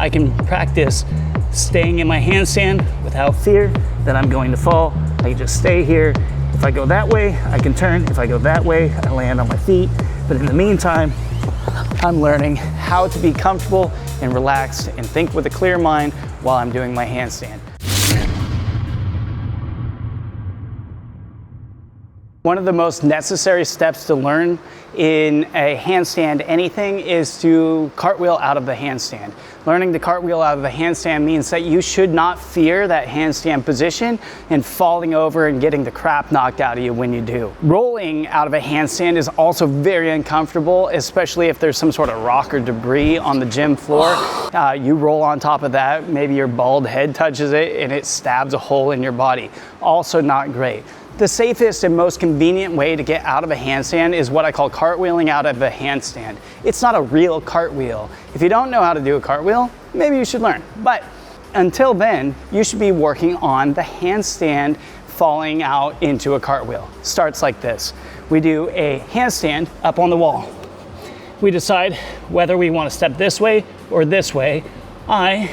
I can practice staying in my handstand without fear that I'm going to fall. I can just stay here. If I go that way, I can turn. If I go that way, I land on my feet. But in the meantime, I'm learning how to be comfortable and relaxed and think with a clear mind while I'm doing my handstand. One of the most necessary steps to learn in a handstand anything is to cartwheel out of the handstand. Learning to cartwheel out of the handstand means that you should not fear that handstand position and falling over and getting the crap knocked out of you when you do. Rolling out of a handstand is also very uncomfortable, especially if there's some sort of rock or debris on the gym floor. You roll on top of that, maybe your bald head touches it and it stabs a hole in your body. Also not great. The safest and most convenient way to get out of a handstand is what I call cartwheeling out of a handstand. It's not a real cartwheel. If you don't know how to do a cartwheel, maybe you should learn. But until then, you should be working on the handstand falling out into a cartwheel. Starts like this. We do a handstand up on the wall. We decide whether we want to step this way or this way. I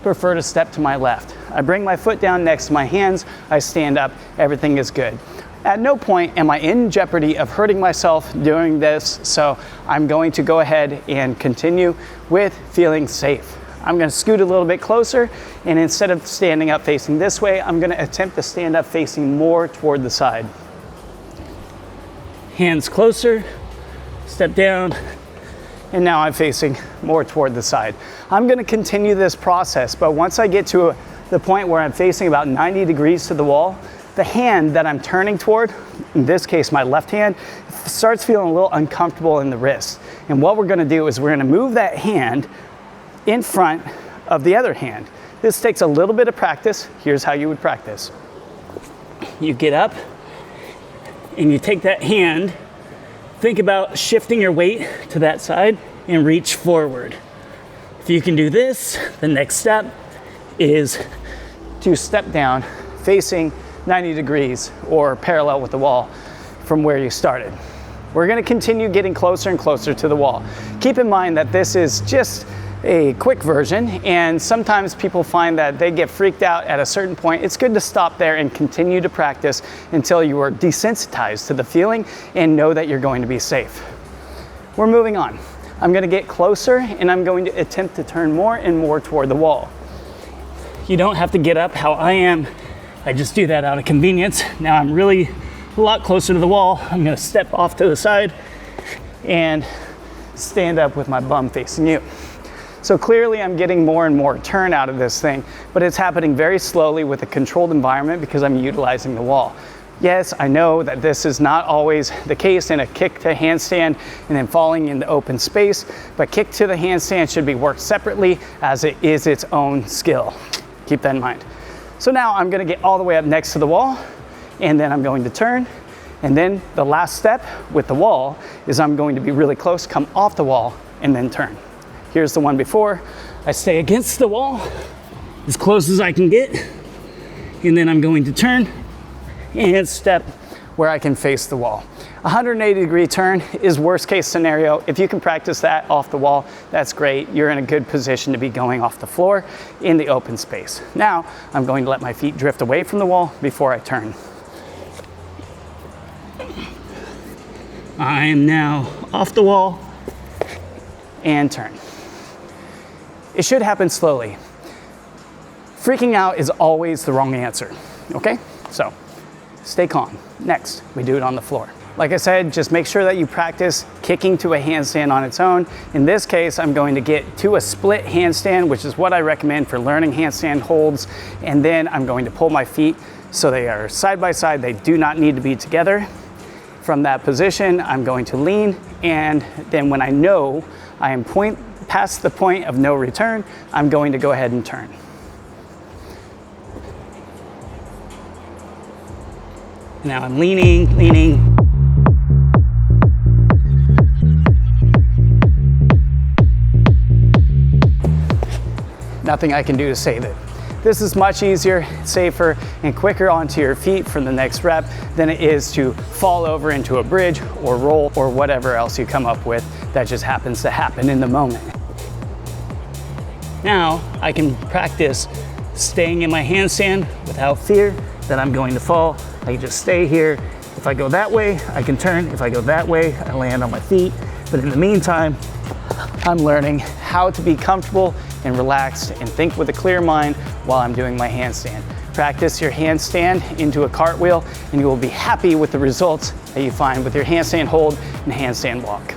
prefer to step to my left. I bring my foot down next to my hands, I stand up, everything is good. At no point am I in jeopardy of hurting myself doing this, so I'm going to go ahead and continue with feeling safe. I'm going to scoot a little bit closer, and instead of standing up facing this way, I'm going to attempt to stand up facing more toward the side. Hands closer, step down, and now I'm facing more toward the side. I'm going to continue this process, but once I get to the point where I'm facing about 90 degrees to the wall, the hand that I'm turning toward, in this case my left hand, starts feeling a little uncomfortable in the wrist. And what we're going to do is we're going to move that hand in front of the other hand. This takes a little bit of practice. Here's how you would practice. You get up and you take that hand, think about shifting your weight to that side and reach forward. If you can do this, the next step is to step down facing 90 degrees or parallel with the wall from where you started. We're going to continue getting closer and closer to the wall. Keep in mind that this is just a quick version, and sometimes people find that they get freaked out at a certain point. It's good to stop there and continue to practice until you are desensitized to the feeling and know that you're going to be safe. We're moving on. I'm going to get closer and I'm going to attempt to turn more and more toward the wall. You don't have to get up how I am. I just do that out of convenience. Now I'm really a lot closer to the wall. I'm going to step off to the side and stand up with my bum facing you. So clearly I'm getting more and more turn out of this thing, but it's happening very slowly with a controlled environment because I'm utilizing the wall. Yes, I know that this is not always the case in a kick to handstand and then falling into open space, but kick to the handstand should be worked separately as it is its own skill. Keep that in mind. So now I'm going to get all the way up next to the wall, and then I'm going to turn, and then the last step with the wall is I'm going to be really close, come off the wall, and then turn. Here's the one before. I stay against the wall as close as I can get, and then I'm going to turn and step where I can face the wall. 180 degree turn is worst case scenario. If you can practice that off the wall, that's great. You're in a good position to be going off the floor in the open space. Now, I'm going to let my feet drift away from the wall before I turn. I am now off the wall and turn. It should happen slowly. Freaking out is always the wrong answer, okay? So, stay calm. Next, we do it on the floor. Like I said, just make sure that you practice kicking to a handstand on its own. In this case, I'm going to get to a split handstand, which is what I recommend for learning handstand holds. And then I'm going to pull my feet so they are side by side. They do not need to be together. From that position, I'm going to lean. And then when I know I am past the point of no return, I'm going to go ahead and turn. Now I'm leaning. Nothing I can do to save it. This is much easier, safer, and quicker onto your feet for the next rep than it is to fall over into a bridge or roll or whatever else you come up with that just happens to happen in the moment. Now I can practice staying in my handstand without fear that I'm going to fall. I can just stay here. If I go that way, I can turn. If I go that way, I land on my feet. But in the meantime, I'm learning how to be comfortable and relaxed and think with a clear mind while I'm doing my handstand. Practice your handstand into a cartwheel and you will be happy with the results that you find with your handstand hold and handstand walk.